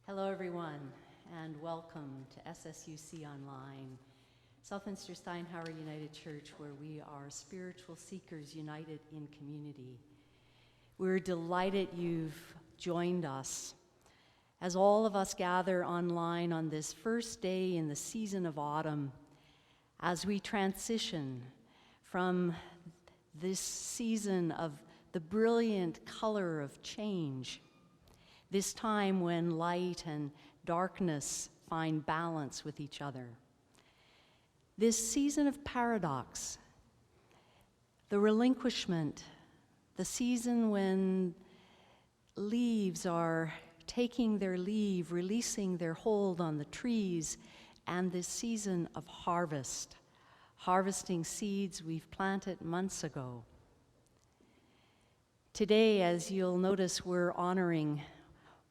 Hello, everyone, and welcome to SSUC Online, Southminster Steinhauer United Church, where we are spiritual seekers united in community. We're delighted you've joined us as all of us gather online on this first day in the season of autumn as we transition from this season of the brilliant color of change, this time when light and darkness find balance with each other. This season of paradox, the relinquishment, the season when leaves are taking their leave, releasing their hold on the trees, and this season of harvest, harvesting seeds we've planted months ago. Today, as you'll notice, we're honoring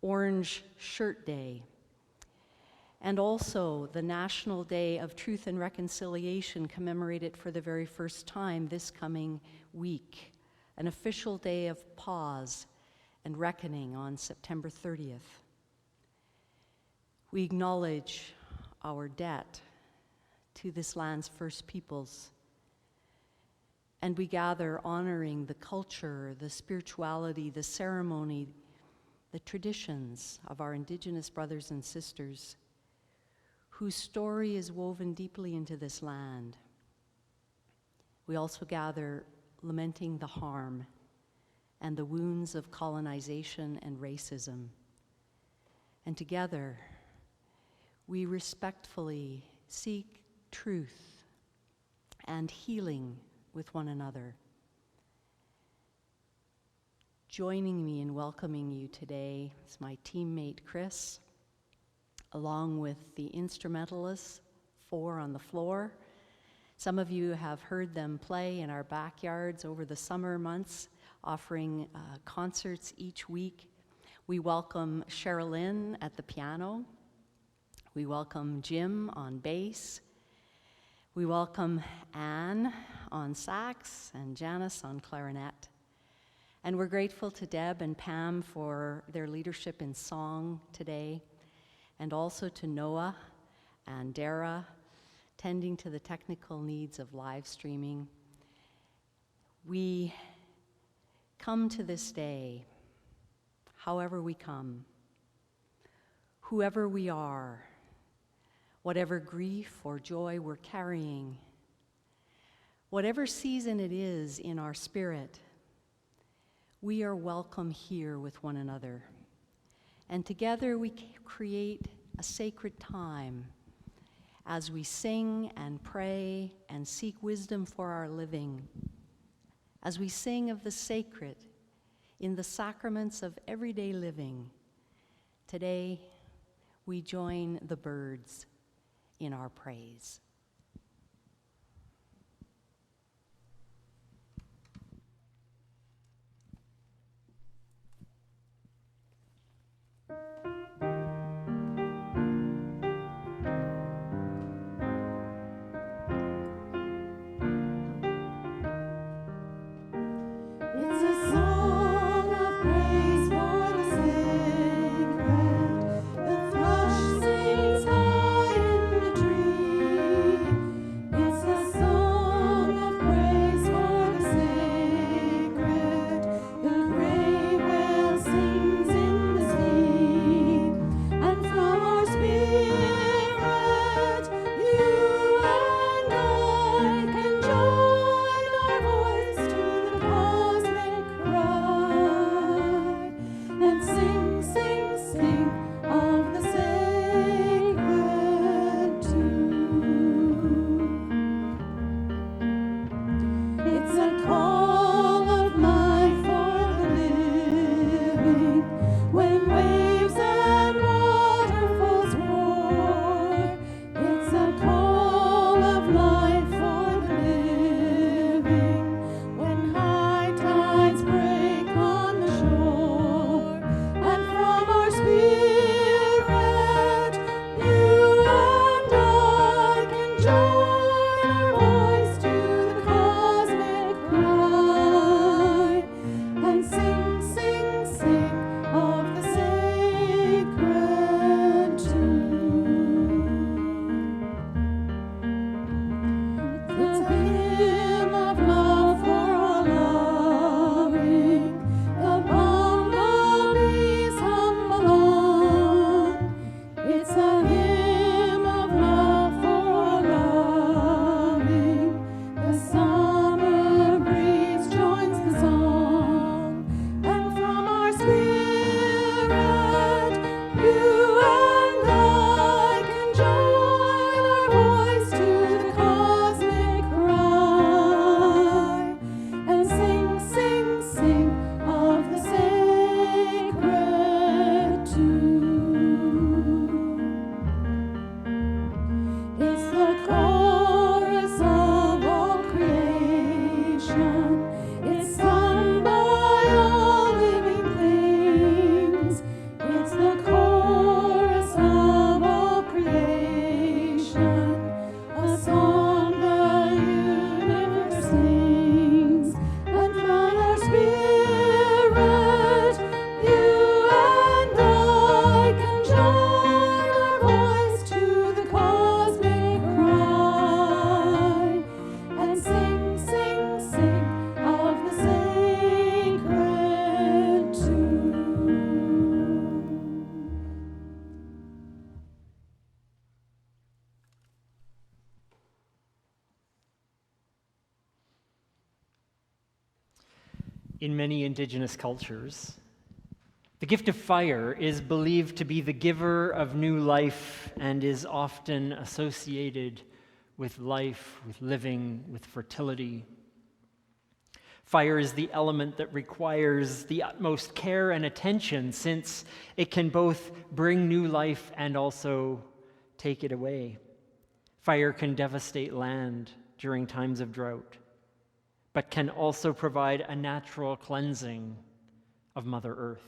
Orange Shirt Day, and also the National Day of Truth and Reconciliation, commemorated for the very first time this coming week, an official day of pause and reckoning on September 30th. We acknowledge our debt to this land's First Peoples, and we gather honoring the culture, the spirituality, the ceremony, the traditions of our Indigenous brothers and sisters whose story is woven deeply into this land. We also gather lamenting the harm and the wounds of colonization and racism. And together, we respectfully seek truth and healing with one another. Joining me in welcoming you today is my teammate Chris, along with the instrumentalists, 4 on the floor. Some of you have heard them play in our backyards over the summer months, offering concerts each week. We welcome Sherilyn at the piano. We welcome Jim on bass. We welcome Anne on sax and Janice on clarinet. And we're grateful to Deb and Pam for their leadership in song today, and also to Noah and Dara, tending to the technical needs of live streaming. We come to this day, however we come, whoever we are, whatever grief or joy we're carrying, whatever season it is in our spirit, we are welcome here with one another. And together we create a sacred time as we sing and pray and seek wisdom for our living, as we sing of the sacred in the sacraments of everyday living. Today, we join the birds in our praise. Join our voice to the cosmic cry. In many Indigenous cultures, the gift of fire is believed to be the giver of new life and is often associated with life, with living, with fertility. Fire is the element that requires the utmost care and attention, since it can both bring new life and also take it away. Fire can devastate land during times of drought, but can also provide a natural cleansing of Mother Earth.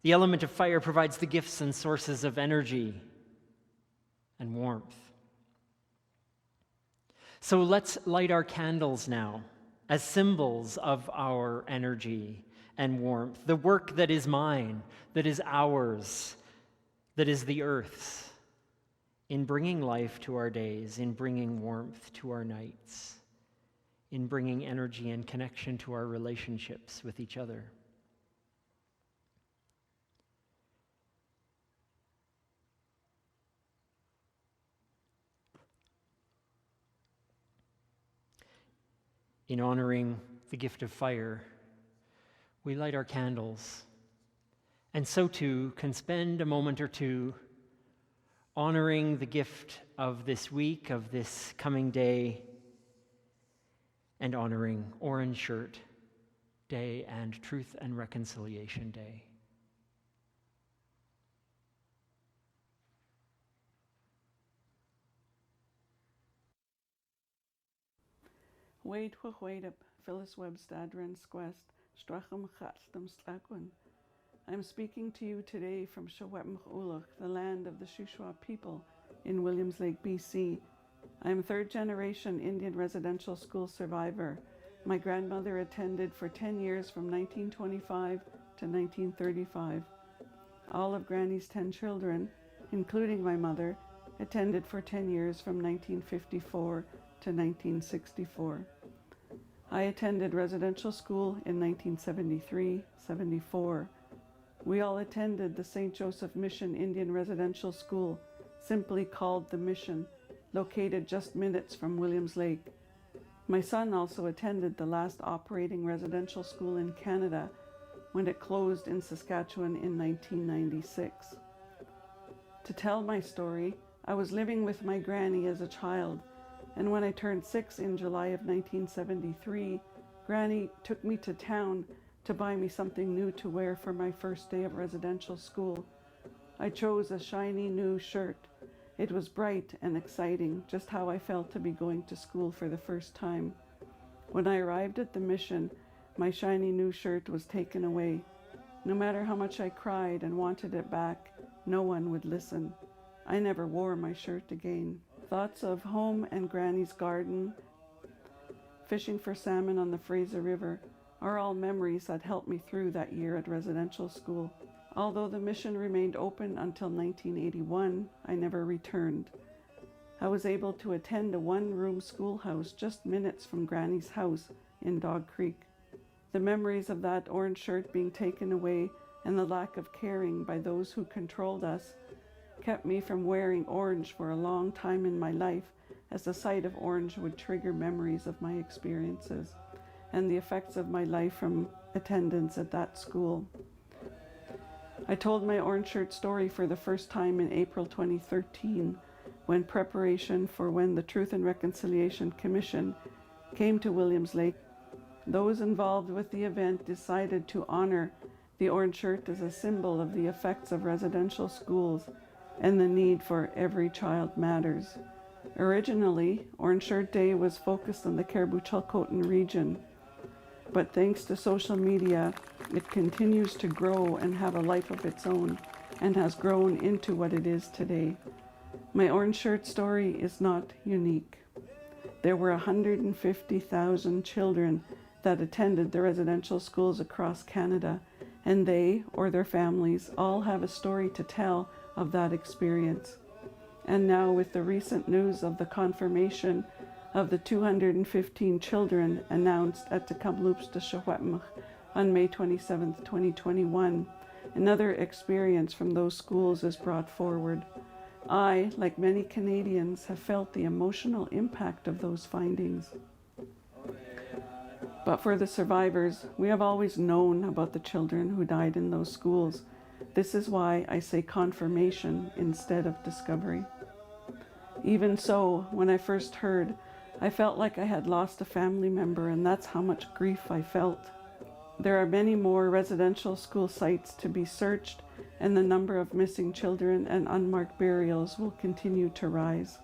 The element of fire provides the gifts and sources of energy and warmth. So let's light our candles now as symbols of our energy and warmth, the work that is mine, that is ours, that is the earth's, in bringing life to our days, in bringing warmth to our nights, in bringing energy and connection to our relationships with each other. In honoring the gift of fire, we light our candles, and so too can spend a moment or two honoring the gift of this week, of this coming day, and honoring Orange Shirt Day and Truth and Reconciliation Day. Wade Wade Phyllis Webstadren Squest Stracham Chatlum Slagwin. I'm speaking to you today from Shawetmach Ulach, the land of the Shuswap people in Williams Lake, BC. I am third generation Indian residential school survivor. My grandmother attended for 10 years from 1925 to 1935. All of Granny's 10 children, including my mother, attended for 10 years from 1954 to 1964. I attended residential school in 1973-74. We all attended the St. Joseph Mission Indian Residential School, simply called the Mission, located just minutes from Williams Lake. My son also attended the last operating residential school in Canada when it closed in Saskatchewan in 1996. To tell my story, I was living with my granny as a child, and when I turned 6 in July of 1973, Granny took me to town to buy me something new to wear for my first day of residential school. I chose a shiny new shirt. It was bright and exciting, just how I felt to be going to school for the first time. When I arrived at the Mission, my shiny new shirt was taken away. No matter how much I cried and wanted it back, no one would listen. I never wore my shirt again. Thoughts of home and Granny's garden, fishing for salmon on the Fraser River, are all memories that helped me through that year at residential school. Although the Mission remained open until 1981, I never returned. I was able to attend a one-room schoolhouse just minutes from Granny's house in Dog Creek. The memories of that orange shirt being taken away and the lack of caring by those who controlled us kept me from wearing orange for a long time in my life, as the sight of orange would trigger memories of my experiences and the effects of my life from attendance at that school. I told my orange shirt story for the first time in April 2013, when preparation for when the Truth and Reconciliation Commission came to Williams Lake. Those involved with the event decided to honor the orange shirt as a symbol of the effects of residential schools and the need for every child matters. Originally, Orange Shirt Day was focused on the Caribou-Chilcotin region, but thanks to social media, it continues to grow and have a life of its own, and has grown into what it is today. My orange shirt story is not unique. There were 150,000 children that attended the residential schools across Canada, and they, or their families, all have a story to tell of that experience. And now, with the recent news of the confirmation of the 215 children announced at the Kamloops de Shawetmach on May 27, 2021, another experience from those schools is brought forward. I, like many Canadians, have felt the emotional impact of those findings. But for the survivors, we have always known about the children who died in those schools. This is why I say confirmation instead of discovery. Even so, when I first heard, I felt like I had lost a family member, and that's how much grief I felt. There are many more residential school sites to be searched, and the number of missing children and unmarked burials will continue to rise.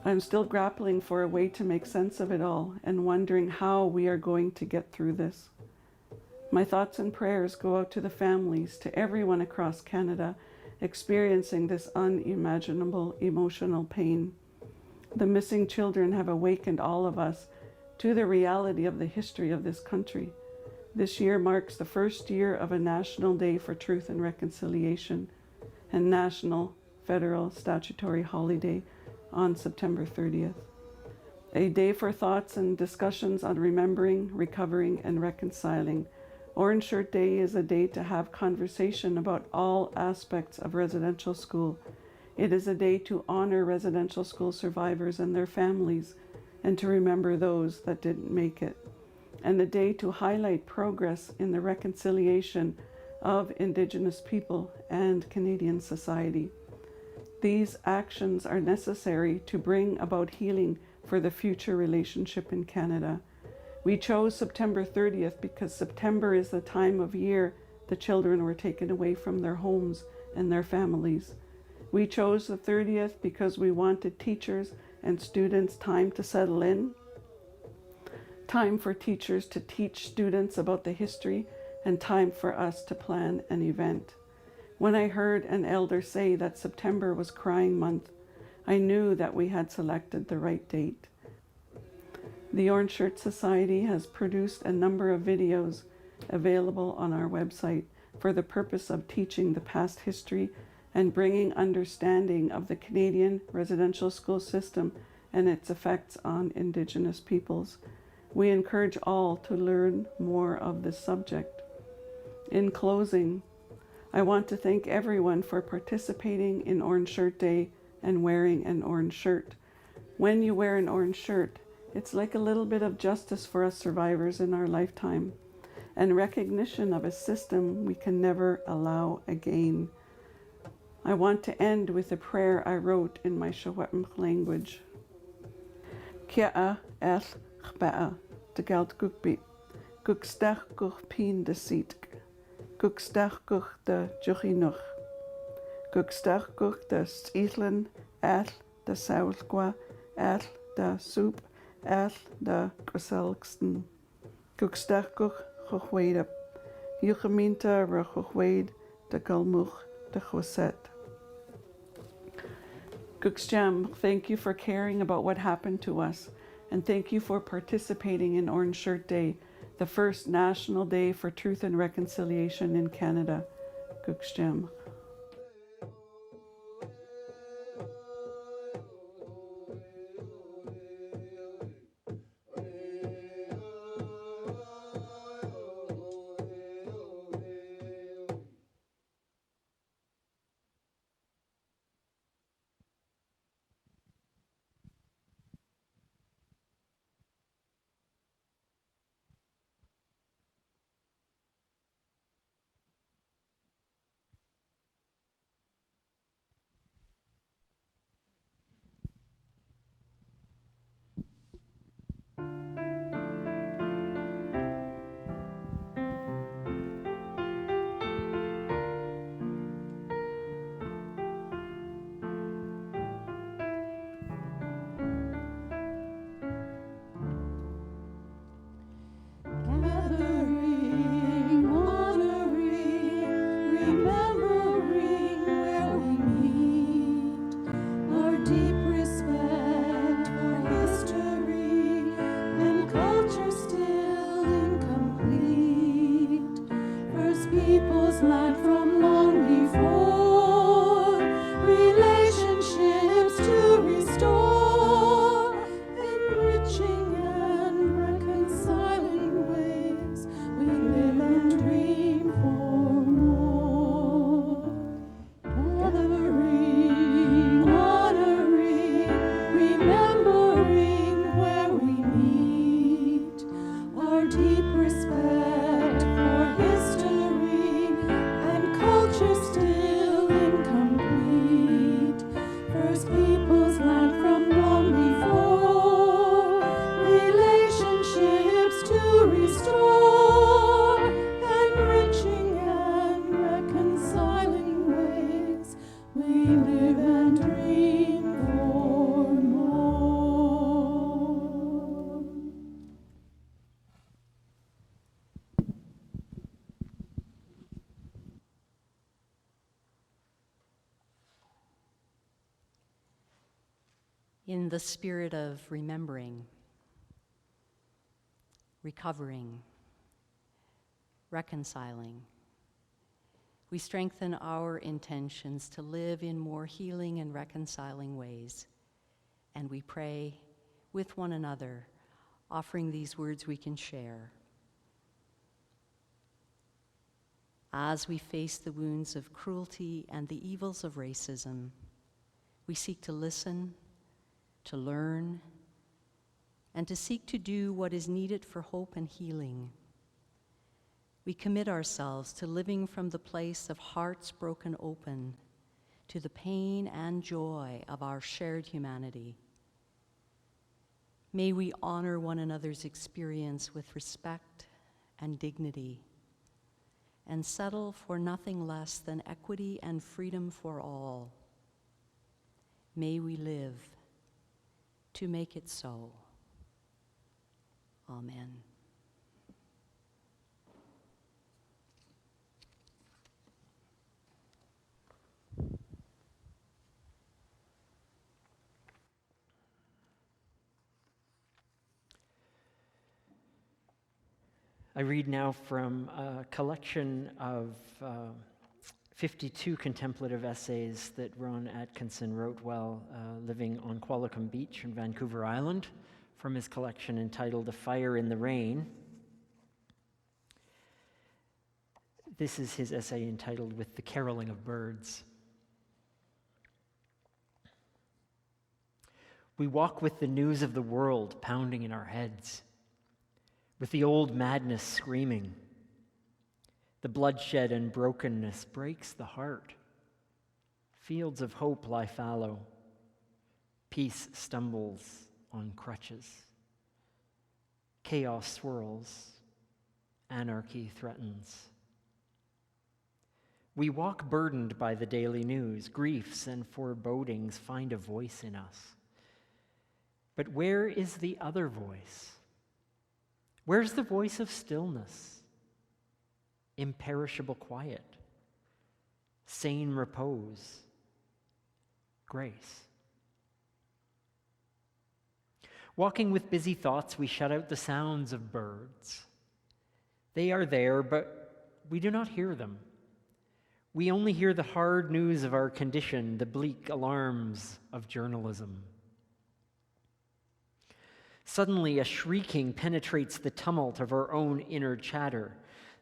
I'm still grappling for a way to make sense of it all and wondering how we are going to get through this. My thoughts and prayers go out to the families, to everyone across Canada experiencing this unimaginable emotional pain. The missing children have awakened all of us to the reality of the history of this country. This year marks the first year of a National Day for Truth and Reconciliation and National Federal Statutory Holiday on September 30th. A day for thoughts and discussions on remembering, recovering, and reconciling. Orange Shirt Day is a day to have conversation about all aspects of residential school. It is a day to honor residential school survivors and their families, and to remember those that didn't make it. And a day to highlight progress in the reconciliation of Indigenous people and Canadian society. These actions are necessary to bring about healing for the future relationship in Canada. We chose September 30th because September is the time of year the children were taken away from their homes and their families. We chose the 30th because we wanted teachers and students time to settle in, time for teachers to teach students about the history, and time for us to plan an event. When I heard an elder say that September was Crying Month, I knew that we had selected the right date. The Orange Shirt Society has produced a number of videos available on our website for the purpose of teaching the past history and bringing understanding of the Canadian residential school system and its effects on Indigenous peoples. We encourage all to learn more of this subject. In closing, I want to thank everyone for participating in Orange Shirt Day and wearing an orange shirt. When you wear an orange shirt, it's like a little bit of justice for us survivors in our lifetime, and recognition of a system we can never allow again. I want to end with a prayer I wrote in my Secwépemc language. Kia el chba'a, de geld gugbi, gugstach gug pin de sietk. Gugstach gug de juchinuch. Gugstach gug de stitlen, el de saulqua, el de soup, el de griselgsten. Gugstach gug chugweidep. Jucheminta re chugweid de galmuch de chwaset. Gugstjam, thank you for caring about what happened to us, and thank you for participating in Orange Shirt Day, the first National Day for Truth and Reconciliation in Canada. Gugstjam. in the spirit of remembering, recovering, reconciling, we strengthen our intentions to live in more healing and reconciling ways, and we pray with one another, offering these words we can share. As we face the wounds of cruelty and the evils of racism, we seek to listen, to learn, and to seek to do what is needed for hope and healing. We commit ourselves to living from the place of hearts broken open to the pain and joy of our shared humanity. May we honor one another's experience with respect and dignity, and settle for nothing less than equity and freedom for all. May we live to make it so. Amen. I read now from a collection of 52 contemplative essays that Ron Atkinson wrote while living on Qualicum Beach in Vancouver Island, from his collection entitled A Fire in the Rain. This is his essay entitled With the Caroling of Birds. We walk with the news of the world pounding in our heads, with the old madness screaming. The bloodshed and brokenness breaks the heart. Fields of hope lie fallow. Peace stumbles on crutches. Chaos swirls. Anarchy threatens. We walk burdened by the daily news. Griefs and forebodings find a voice in us. But where is the other voice? Where's the voice of stillness, imperishable quiet, sane repose, grace? Walking with busy thoughts, we shut out the sounds of birds. They are there, but we do not hear them. We only hear the hard news of our condition, the bleak alarms of journalism. Suddenly, a shrieking penetrates the tumult of our own inner chatter,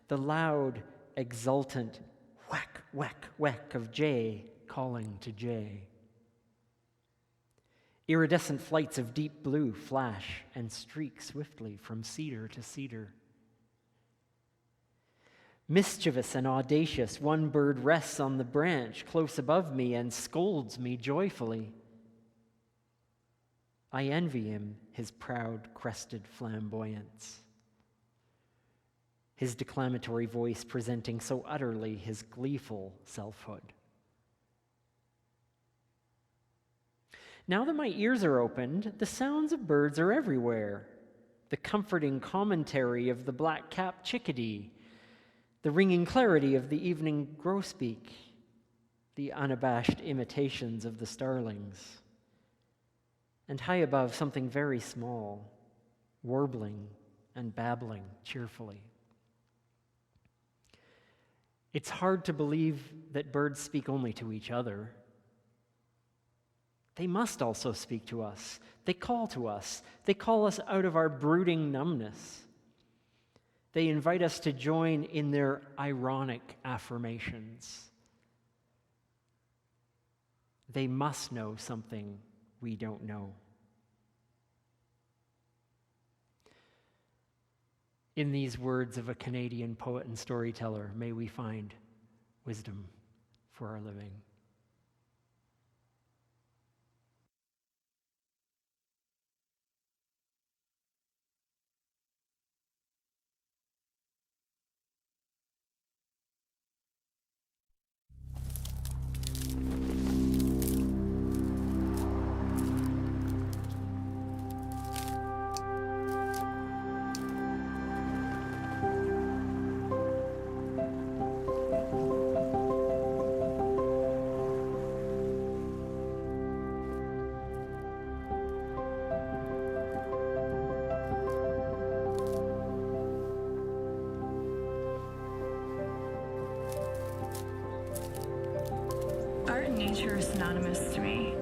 the loud, exultant whack, whack, whack of Jay calling to Jay. Iridescent flights of deep blue flash and streak swiftly from cedar to cedar. Mischievous and audacious, one bird rests on the branch close above me and scolds me joyfully. I envy him his proud, crested flamboyance, his declamatory voice presenting so utterly his gleeful selfhood. Now that my ears are opened, the sounds of birds are everywhere. The comforting commentary of the black-capped chickadee, the ringing clarity of the evening grosbeak, the unabashed imitations of the starlings. And high above, something very small, warbling and babbling cheerfully. It's hard to believe that birds speak only to each other. They must also speak to us. They call to us. They call us out of our brooding numbness. They invite us to join in their ironic affirmations. They must know something we don't know. In these words of a Canadian poet and storyteller, may we find wisdom for our living. nature are synonymous to me.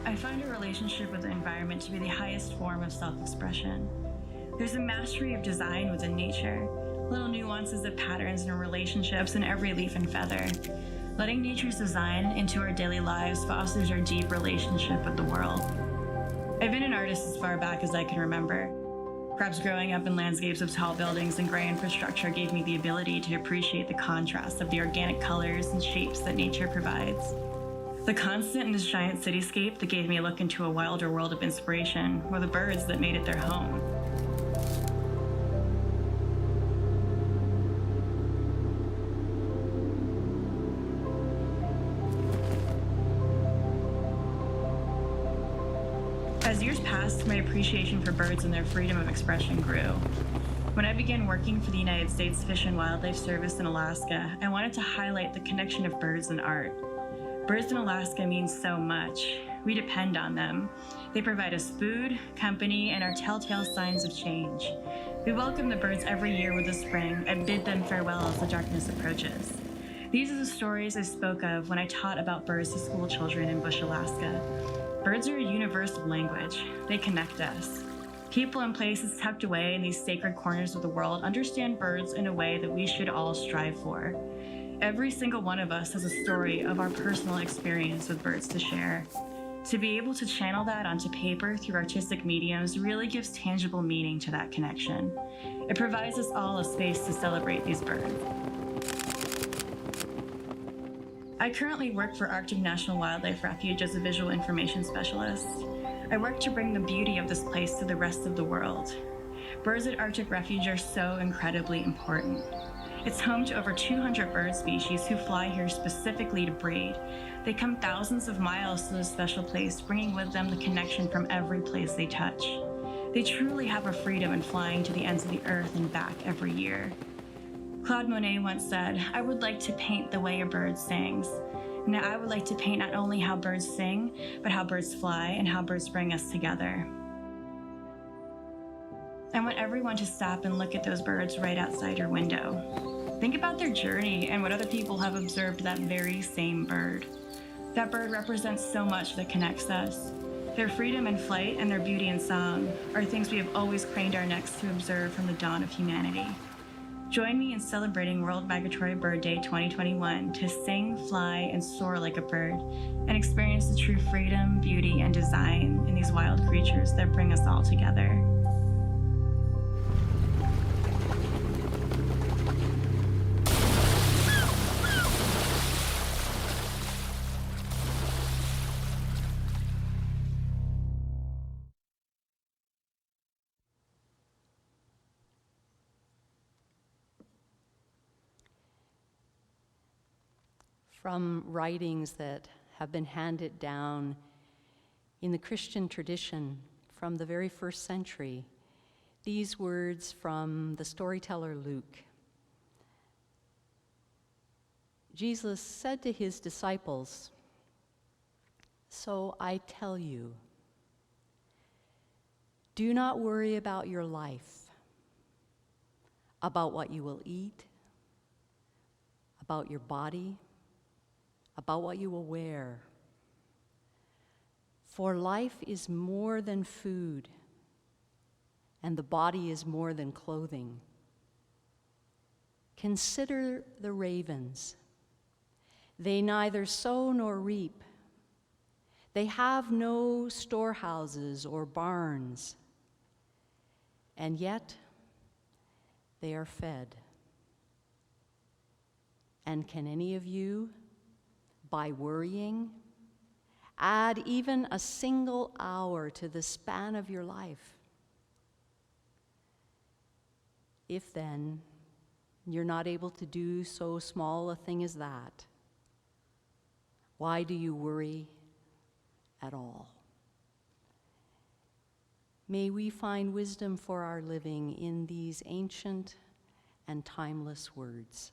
I find a relationship with the environment to be the highest form of self-expression. There's a mastery of design within nature, little nuances of patterns and relationships in every leaf and feather. Letting nature's design into our daily lives fosters our deep relationship with the world. I've been an artist as far back as I can remember. Perhaps growing up in landscapes of tall buildings and gray infrastructure gave me the ability to appreciate the contrast of the organic colors and shapes that nature provides. The constant in this giant cityscape that gave me a look into a wilder world of inspiration were the birds that made it their home. As years passed, my appreciation for birds and their freedom of expression grew. When I began working for the United States Fish and Wildlife Service in Alaska, I wanted to highlight the connection of birds and art. Birds in Alaska mean so much. We depend on them. They provide us food, company, and our telltale signs of change. We welcome the birds every year with the spring and bid them farewell as the darkness approaches. These are the stories I spoke of when I taught about birds to school children in Bush, Alaska. Birds are a universal language. They connect us. People and places tucked away in these sacred corners of the world understand birds in a way that we should all strive for. Every single one of us has a story of our personal experience with birds to share. To be able to channel that onto paper through artistic mediums really gives tangible meaning to that connection. It provides us all a space to celebrate these birds. I currently work for Arctic National Wildlife Refuge as a visual information specialist. I work to bring the beauty of this place to the rest of the world. Birds at Arctic Refuge are so incredibly important. It's home to over 200 bird species who fly here specifically to breed. They come thousands of miles to this special place, bringing with them the connection from every place they touch. They truly have a freedom in flying to the ends of the earth and back every year. Claude Monet once said, "I would like to paint the way a bird sings." Now I would like to paint not only how birds sing, but how birds fly and how birds bring us together. I want everyone to stop and look at those birds right outside your window. Think about their journey and what other people have observed that very same bird. That bird represents so much that connects us. Their freedom in flight and their beauty in song are things we have always craned our necks to observe from the dawn of humanity. Join me in celebrating World Migratory Bird Day 2021 to sing, fly, and soar like a bird and experience the true freedom, beauty, and design in these wild creatures that bring us all together. From writings that have been handed down in the Christian tradition from the very first century, these words from the storyteller Luke. Jesus said to his disciples, "So I tell you, do not worry about your life, about what you will eat, about your body, about what you will wear. For life is more than food, and the body is more than clothing. Consider the ravens. They neither sow nor reap. They have no storehouses or barns, and yet they are fed. And can any of you, by worrying, add even a single hour to the span of your life? If then you're not able to do so small a thing as that, why do you worry at all?" May we find wisdom for our living in these ancient and timeless words.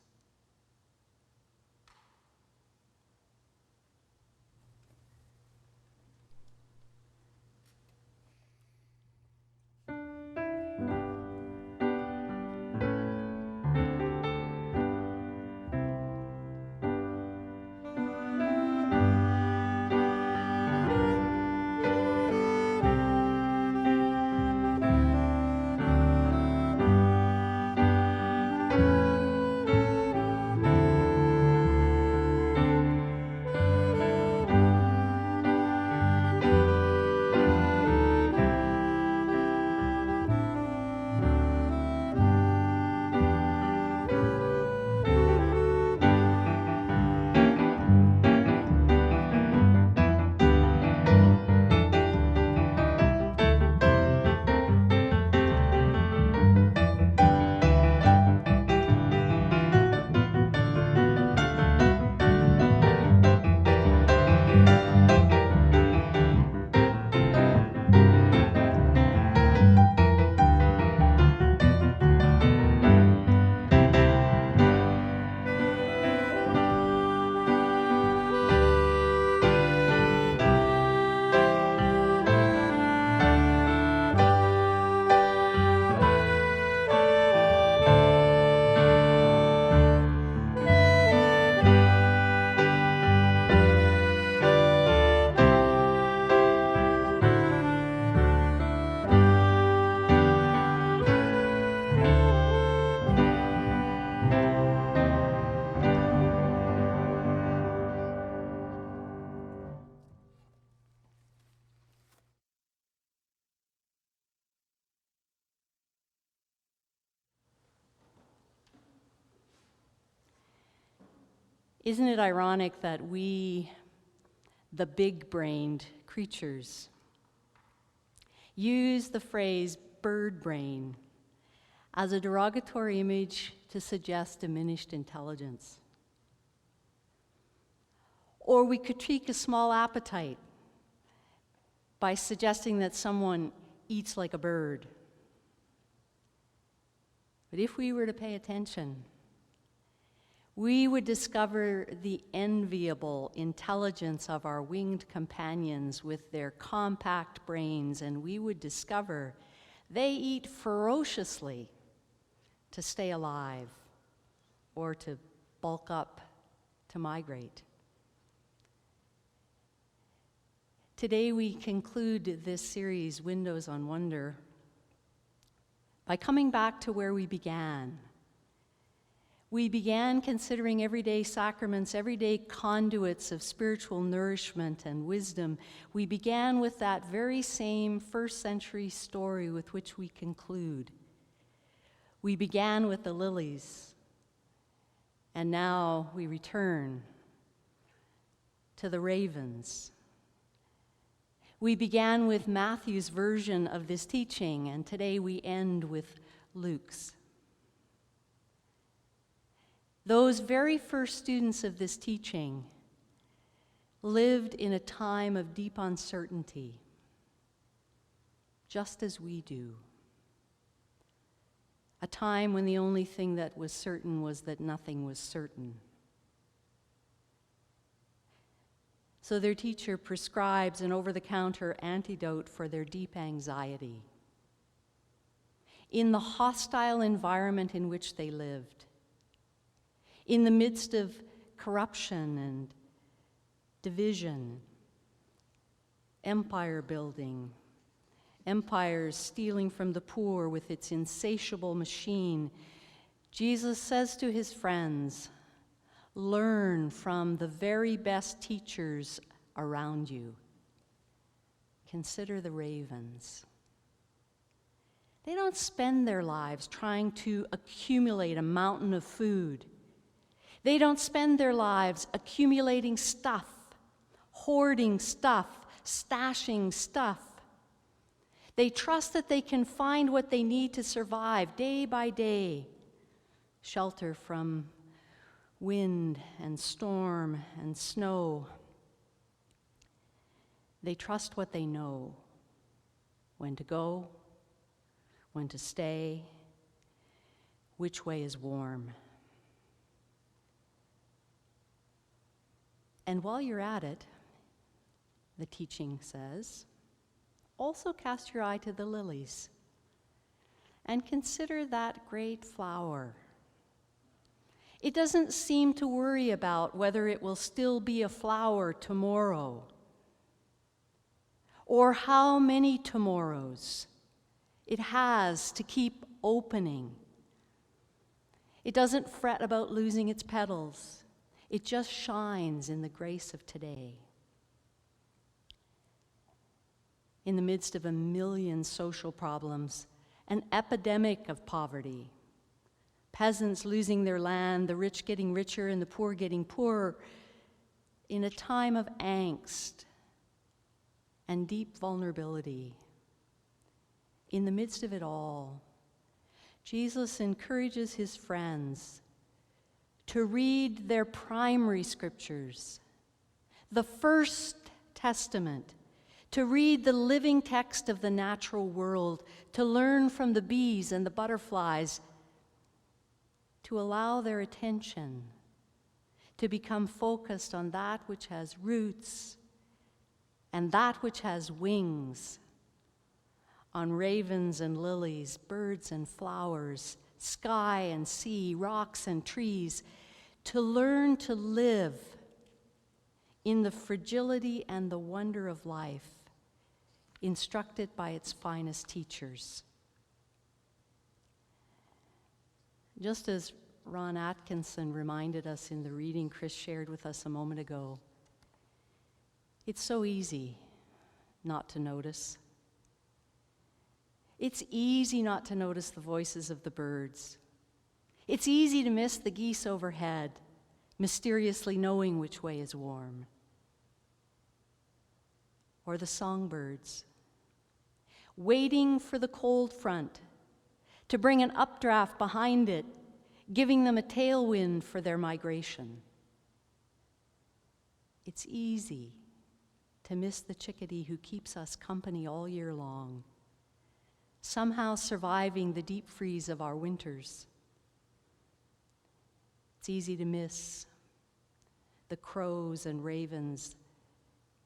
Isn't it ironic that we, the big-brained creatures, use the phrase bird brain as a derogatory image to suggest diminished intelligence? Or we critique a small appetite by suggesting that someone eats like a bird. But if we were to pay attention, we would discover the enviable intelligence of our winged companions with their compact brains, and we would discover they eat ferociously to stay alive or to bulk up, to migrate. Today we conclude this series, Windows on Wonder, by coming back to where we began. We began considering everyday sacraments, everyday conduits of spiritual nourishment and wisdom. We began with that very same first century story with which we conclude. We began with the lilies, and now we return to the ravens. We began with Matthew's version of this teaching, and today we end with Luke's. Those very first students of this teaching lived in a time of deep uncertainty, just as we do. A time when the only thing that was certain was that nothing was certain. So their teacher prescribes an over-the-counter antidote for their deep anxiety. In the hostile environment in which they lived, in the midst of corruption and division, empire building, empires stealing from the poor with its insatiable machine, Jesus says to his friends, learn from the very best teachers around you. Consider the ravens. They don't spend their lives trying to accumulate a mountain of food. They don't spend their lives accumulating stuff, hoarding stuff, stashing stuff. They trust that they can find what they need to survive day by day. Shelter from wind and storm and snow. They trust what they know, when to go, when to stay, which way is warm. And while you're at it, the teaching says, also cast your eye to the lilies and consider that great flower. It doesn't seem to worry about whether it will still be a flower tomorrow or how many tomorrows it has to keep opening. It doesn't fret about losing its petals. It just shines in the grace of today. In the midst of a million social problems, an epidemic of poverty, peasants losing their land, the rich getting richer and the poor getting poorer, in a time of angst and deep vulnerability, in the midst of it all, Jesus encourages his friends to read their primary scriptures, the First Testament, to read the living text of the natural world, to learn from the bees and the butterflies, to allow their attention to become focused on that which has roots and that which has wings, on ravens and lilies, birds and flowers, sky and sea, rocks and trees, to learn to live in the fragility and the wonder of life, instructed by its finest teachers. Just as Ron Atkinson reminded us in the reading Chris shared with us a moment ago, it's so easy not to notice. It's easy not to notice the voices of the birds. It's easy to miss the geese overhead, mysteriously knowing which way is warm. Or the songbirds, waiting for the cold front to bring an updraft behind it, giving them a tailwind for their migration. It's easy to miss the chickadee who keeps us company all year long, somehow surviving the deep freeze of our winters. It's easy to miss the crows and ravens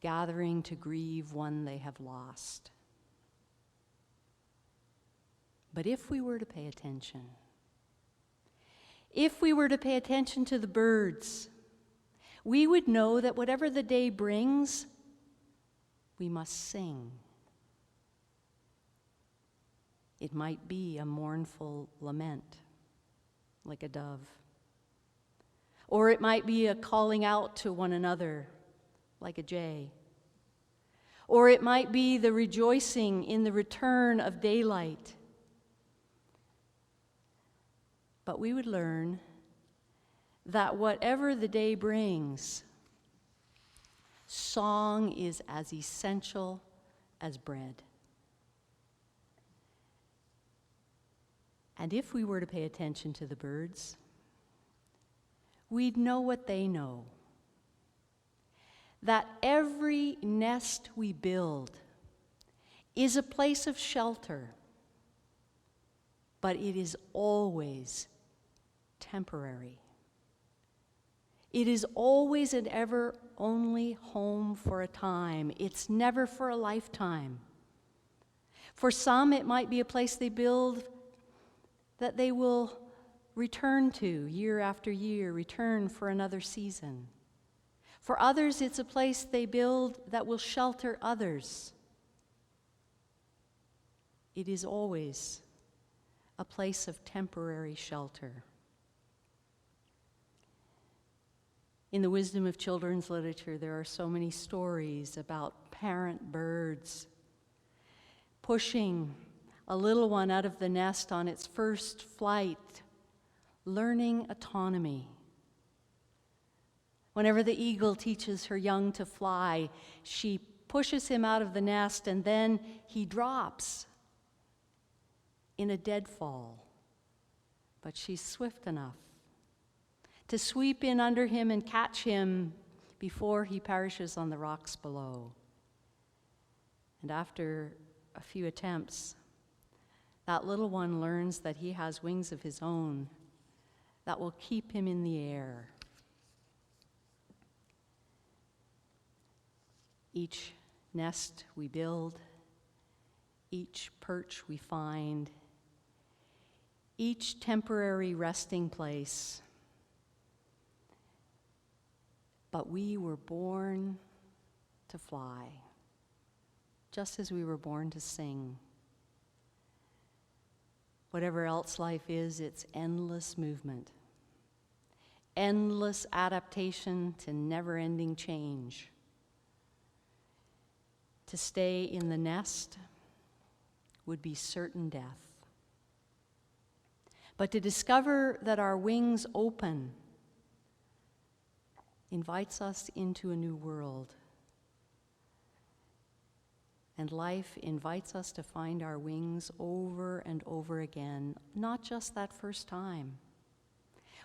gathering to grieve one they have lost. But if we were to pay attention, if we were to pay attention to the birds, we would know that whatever the day brings, we must sing. It might be a mournful lament, like a dove. Or it might be a calling out to one another, like a jay. Or it might be the rejoicing in the return of daylight. But we would learn that whatever the day brings, song is as essential as bread. And if we were to pay attention to the birds, we'd know what they know. That every nest we build is a place of shelter, but it is always temporary. It is always and ever only home for a time. It's never for a lifetime. For some, it might be a place they build that they will return to year after year, return for another season. For others, it's a place they build that will shelter others. It is always a place of temporary shelter. In the wisdom of children's literature, there are so many stories about parent birds pushing a little one out of the nest on its first flight, learning autonomy. Whenever the eagle teaches her young to fly, she pushes him out of the nest and then he drops in a deadfall. But she's swift enough to sweep in under him and catch him before he perishes on the rocks below. And after a few attempts, that little one learns that he has wings of his own that will keep him in the air. Each nest we build, each perch we find, each temporary resting place. But we were born to fly, just as we were born to sing. Whatever else life is, it's endless movement, endless adaptation to never-ending change. To stay in the nest would be certain death. But to discover that our wings open invites us into a new world. And life invites us to find our wings over and over again, not just that first time.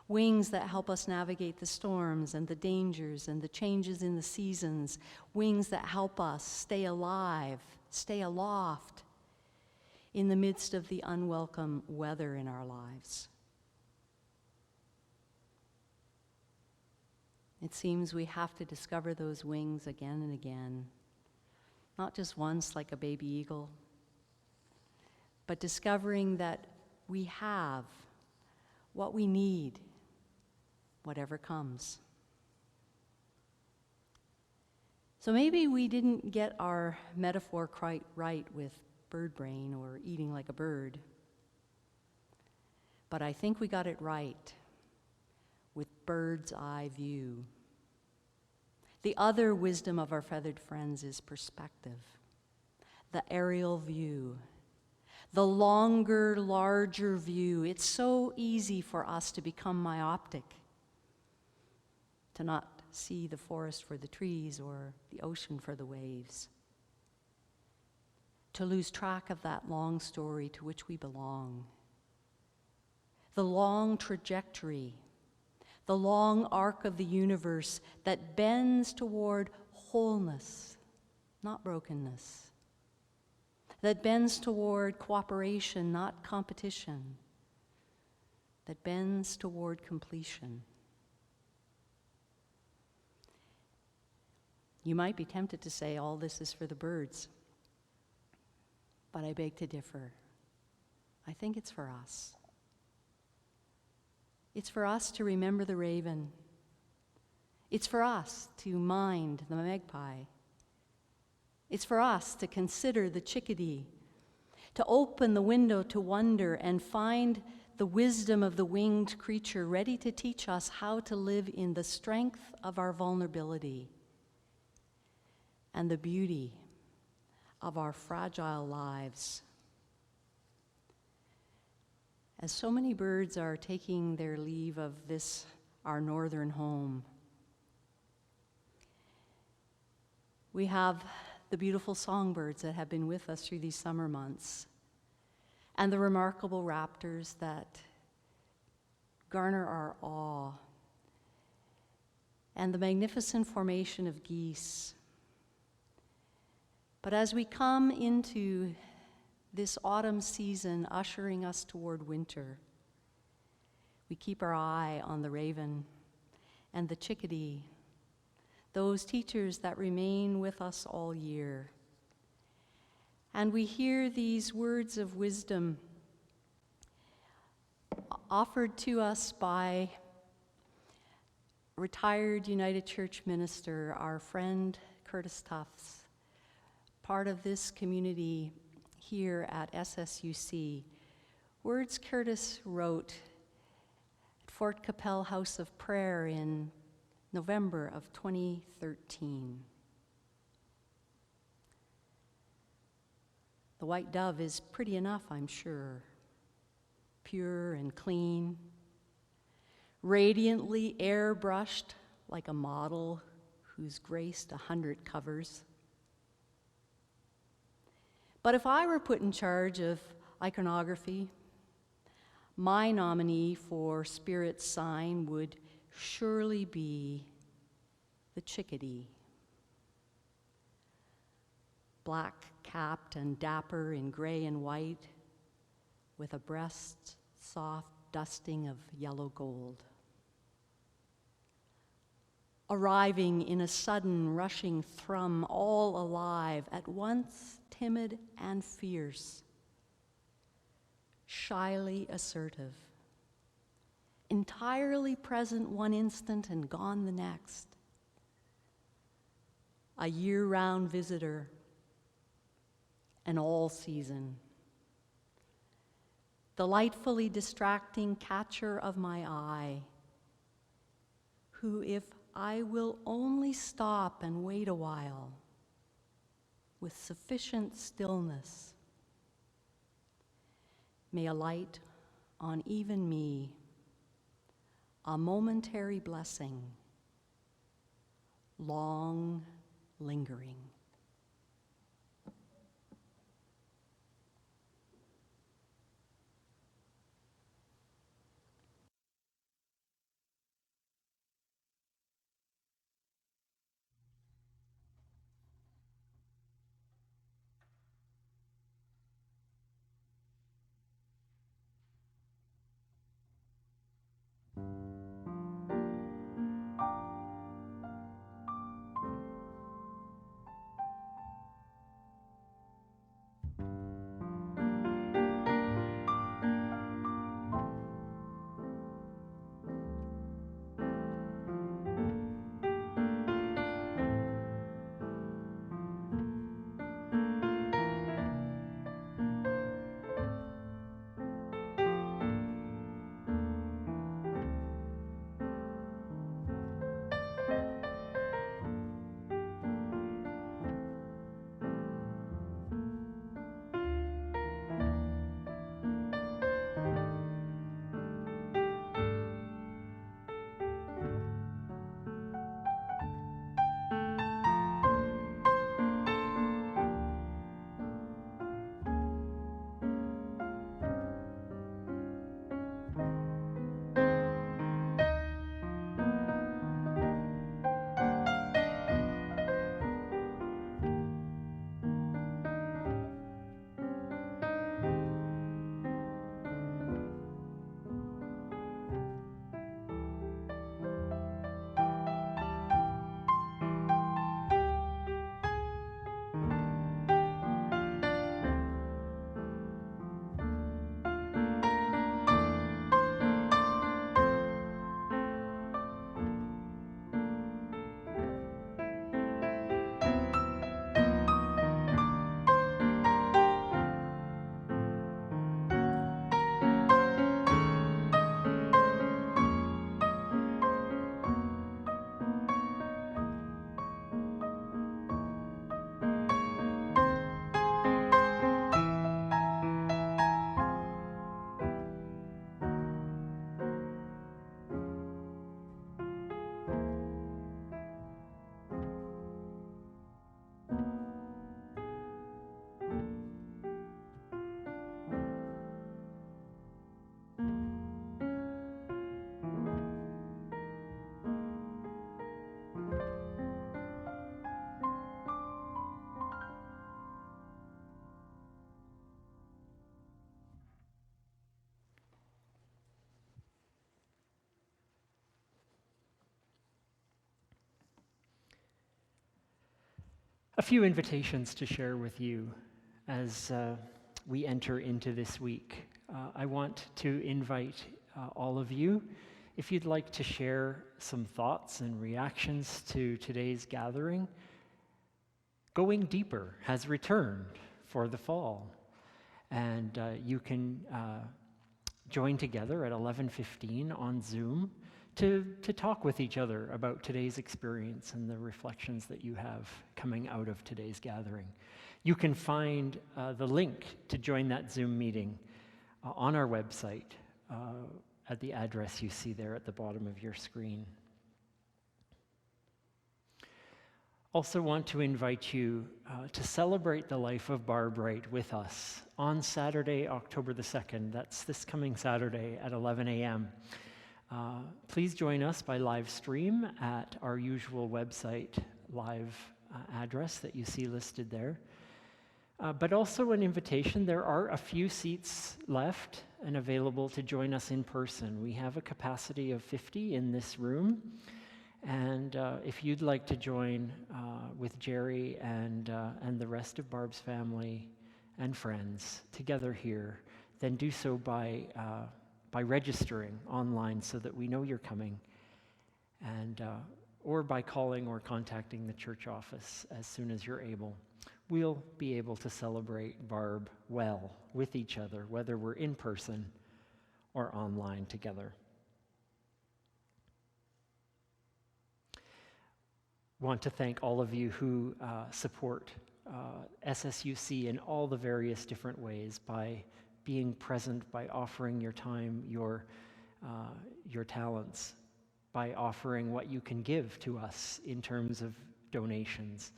Wings that help us navigate the storms and the dangers and the changes in the seasons. Wings that help us stay alive, stay aloft in the midst of the unwelcome weather in our lives. It seems we have to discover those wings again and again, not just once like a baby eagle, but discovering that we have what we need, whatever comes. So maybe we didn't get our metaphor quite right with bird brain or eating like a bird, but I think we got it right with bird's eye view. The other wisdom of our feathered friends is perspective, the aerial view, the longer, larger view. It's so easy for us to become myopic. to not see the forest for the trees or the ocean for the waves, to lose track of that long story to which we belong, the long trajectory, the long arc of the universe that bends toward wholeness, not brokenness, that bends toward cooperation, not competition, that bends toward completion. You might be tempted to say all this is for the birds, but I beg to differ. I think it's for us. It's for us to remember the raven. It's for us to mind the magpie. It's for us to consider the chickadee, to open the window to wonder and find the wisdom of the winged creature ready to teach us how to live in the strength of our vulnerability and the beauty of our fragile lives. As so many birds are taking their leave of this, our northern home, we have the beautiful songbirds that have been with us through these summer months, and the remarkable raptors that garner our awe, and the magnificent formation of geese. But as we come into this autumn season ushering us toward winter, we keep our eye on the raven and the chickadee, those teachers that remain with us all year. And we hear these words of wisdom offered to us by retired United Church minister, our friend Curtis Tufts, part of this community here at SSUC. Words Curtis wrote at Fort Capel House of Prayer in November of 2013. The white dove is pretty enough, I'm sure. Pure and clean, radiantly airbrushed like a model who's graced 100 covers. But if I were put in charge of iconography, my nominee for spirit sign would surely be the chickadee. Black-capped and dapper in gray and white, with a breast soft dusting of yellow gold. Arriving in a sudden rushing thrum, all alive, at once timid and fierce, shyly assertive, entirely present one instant and gone the next. A year-round visitor, an all-season, delightfully distracting catcher of my eye, who, if I will only stop and wait a while, with sufficient stillness, may alight on even me, a momentary blessing, long lingering. A few invitations to share with you as we enter into this week. I want to invite all of you, if you'd like to share some thoughts and reactions to today's gathering. Going Deeper has returned for the fall, and you can join together at 11:15 on Zoom to talk with each other about today's experience and the reflections that you have coming out of today's gathering. You can find the link to join that Zoom meeting on our website at the address you see there at the bottom of your screen. Also want to invite you to celebrate the life of Barb Wright with us on Saturday, October the 2nd. That's this coming Saturday at 11 a.m. Please join us by live stream at our usual website live address that you see listed there. But also an invitation, there are a few seats left and available to join us in person. We have a capacity of 50 in this room. And if you'd like to join with Jerry and the rest of Barb's family and friends together here, then do so by registering online so that we know you're coming, and or by calling or contacting the church office as soon as you're able. We'll be able to celebrate Barb well with each other, whether we're in person or online together. Want to thank all of you who support SSUC in all the various different ways, by being present, by offering your time, your talents, by offering what you can give to us in terms of donations.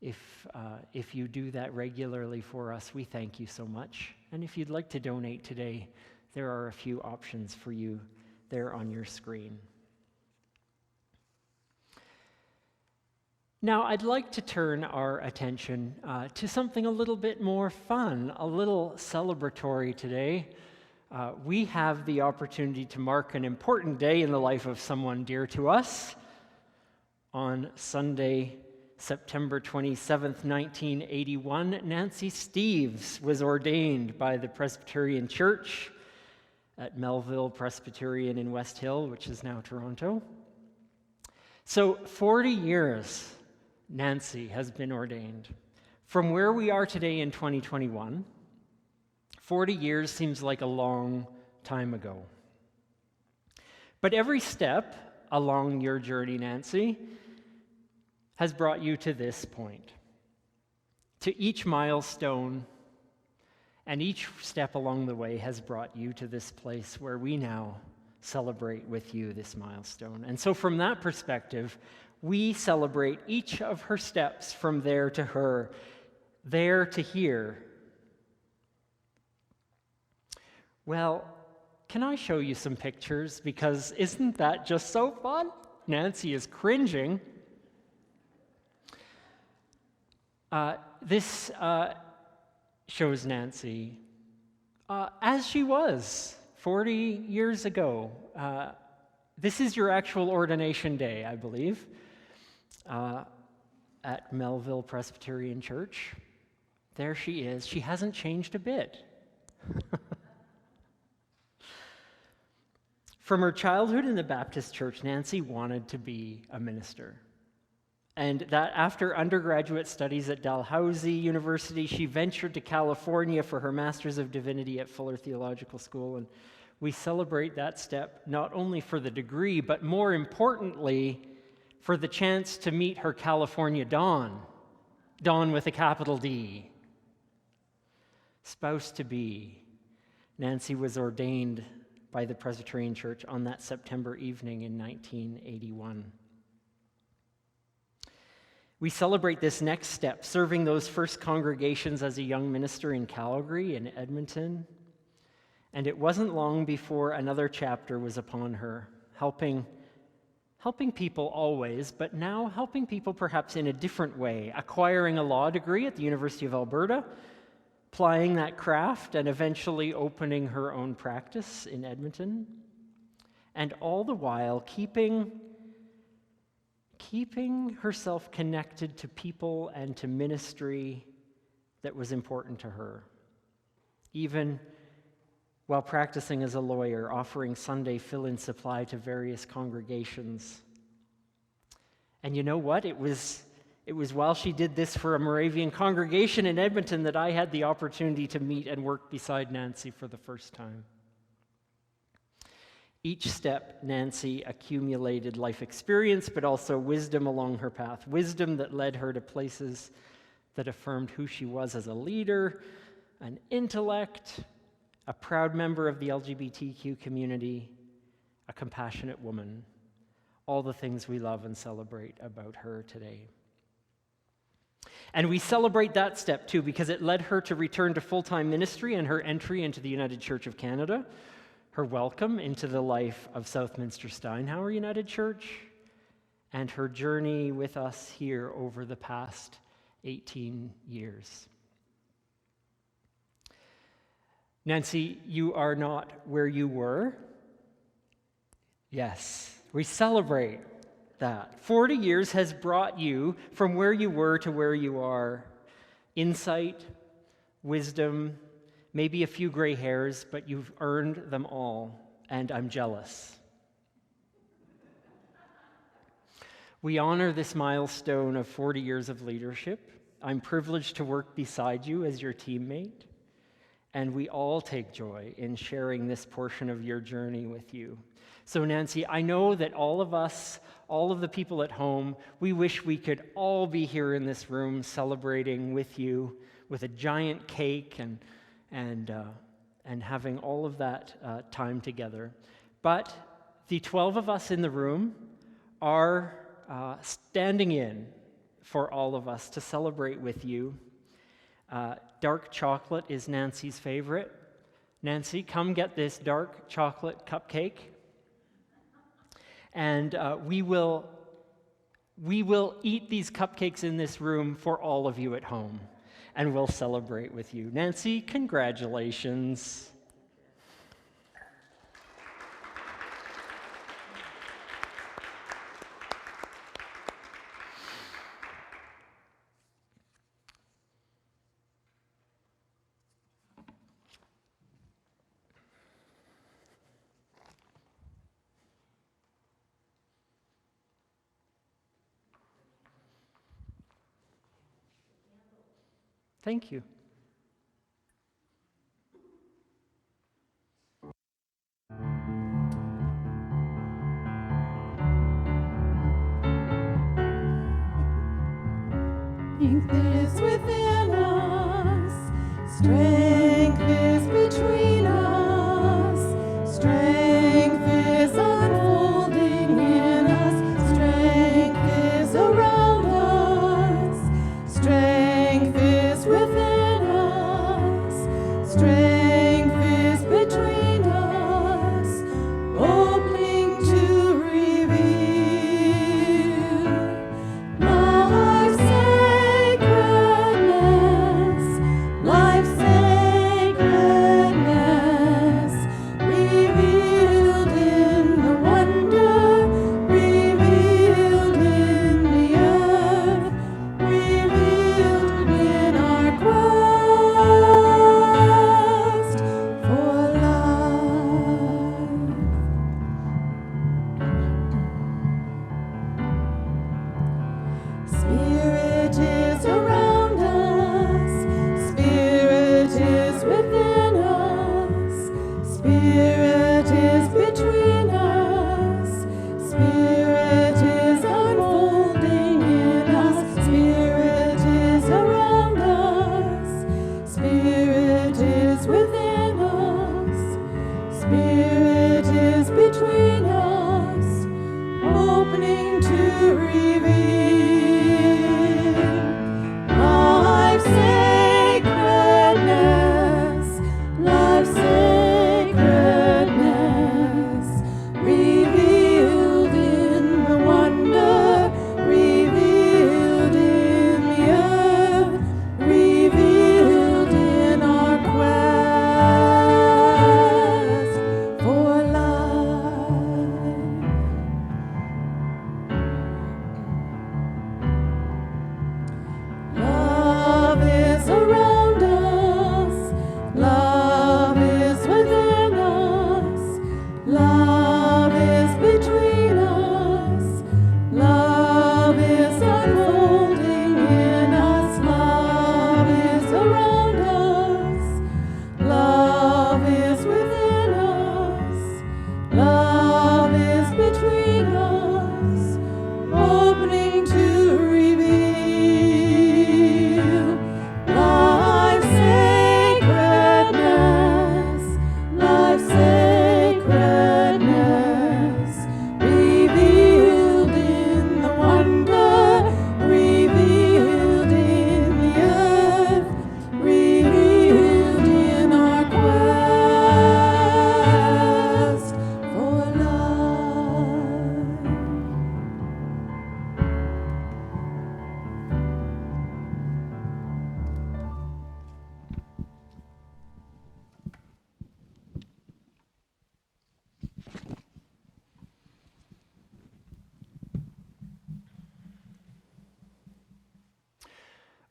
If you do that regularly for us, we thank you so much. And if you'd like to donate today, there are a few options for you there on your screen. Now, I'd like to turn our attention to something a little bit more fun, a little celebratory today. We have the opportunity to mark an important day in the life of someone dear to us. On Sunday, September 27th, 1981, Nancy Steeves was ordained by the Presbyterian Church at Melville Presbyterian in West Hill, which is now Toronto. So 40 years Nancy has been ordained. From where we are today in 2021, 40 years seems like a long time ago. But every step along your journey, Nancy, has brought you to this point, to each milestone, and each step along the way has brought you to this place where we now celebrate with you this milestone. And so from that perspective, we celebrate each of her steps from there to her, there to here. Well, can I show you some pictures? Because isn't that just so fun? Nancy is cringing. This shows Nancy as she was 40 years ago. This is your actual ordination day, I believe, at Melville Presbyterian Church. There she is. She hasn't changed a bit. From her childhood in the Baptist church, Nancy wanted to be a minister. And that after undergraduate studies at Dalhousie University, she ventured to California for her Master's of Divinity at Fuller Theological School. And we celebrate that step not only for the degree, but more importantly, for the chance to meet her California Dawn with a capital D. Spouse to be. Nancy was ordained by the Presbyterian Church on that September evening in 1981. We celebrate this next step, serving those first congregations as a young minister in Calgary and Edmonton. And it wasn't long before another chapter was upon her, helping people always, but now helping people perhaps in a different way, acquiring a law degree at the University of Alberta, plying that craft, and eventually opening her own practice in Edmonton, and all the while keeping keeping herself connected to people and to ministry that was important to her. Even while practicing as a lawyer, offering Sunday fill-in supply to various congregations. And you know what? It was while she did this for a Moravian congregation in Edmonton that I had the opportunity to meet and work beside Nancy for the first time. Each step, Nancy accumulated life experience, but also wisdom along her path. Wisdom that led her to places that affirmed who she was as a leader, an intellect, a proud member of the LGBTQ community, a compassionate woman. All the things we love and celebrate about her today. And we celebrate that step too because it led her to return to full-time ministry and her entry into the United Church of Canada, her welcome into the life of Southminster Steinhauer United Church, and her journey with us here over the past 18 years. Nancy, you are not where you were. Yes, we celebrate that. 40 years has brought you from where you were to where you are. Insight, wisdom, maybe a few gray hairs, but you've earned them all, and I'm jealous. We honor this milestone of 40 years of leadership. I'm privileged to work beside you as your teammate, and we all take joy in sharing this portion of your journey with you. So Nancy, I know that all of us, all of the people at home, we wish we could all be here in this room celebrating with you with a giant cake and having all of that time together. But the 12 of us in the room are standing in for all of us to celebrate with you. Dark chocolate is Nancy's favorite. Nancy, come get this dark chocolate cupcake. And we will eat these cupcakes in this room for all of you at home, and we'll celebrate with you. Nancy, congratulations. Thank you. Strength is within us, strength is between us, strength is unfolding in us, strength is around us, strength is within us, strength is between us, opening to reveal life's sacredness, life's sacredness, revealed in the wonder, revealed in the earth, revealed in our quest for life. Spirit is around us, Spirit is within us, Spirit is between us, Spirit is unfolding in us, Spirit is around us, Spirit is within us, Spirit is between us, opening to reveal life's sacredness, life's sacredness, revealed in the wonder, revealed in the earth, revealed in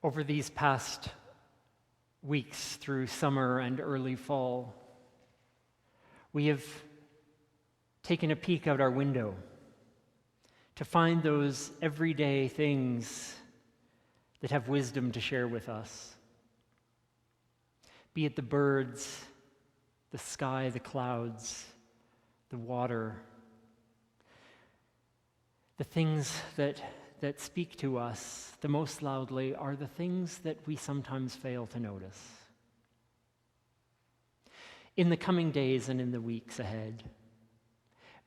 Over these past weeks through summer and early fall, we have taken a peek out our window to find those everyday things that have wisdom to share with us. Be it the birds, the sky, the clouds, the water, the things that speak to us the most loudly are the things that we sometimes fail to notice. In the coming days and in the weeks ahead,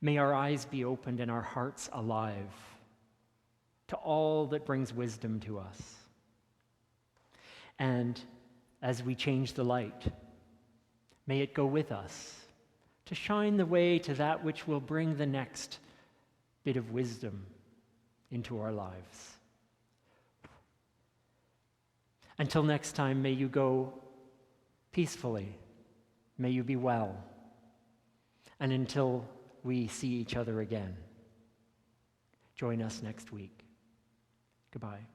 may our eyes be opened and our hearts alive to all that brings wisdom to us. And as we change the light, may it go with us to shine the way to that which will bring the next bit of wisdom into our lives. Until next time, may you go peacefully. May you be well. And until we see each other again, join us next week. Goodbye.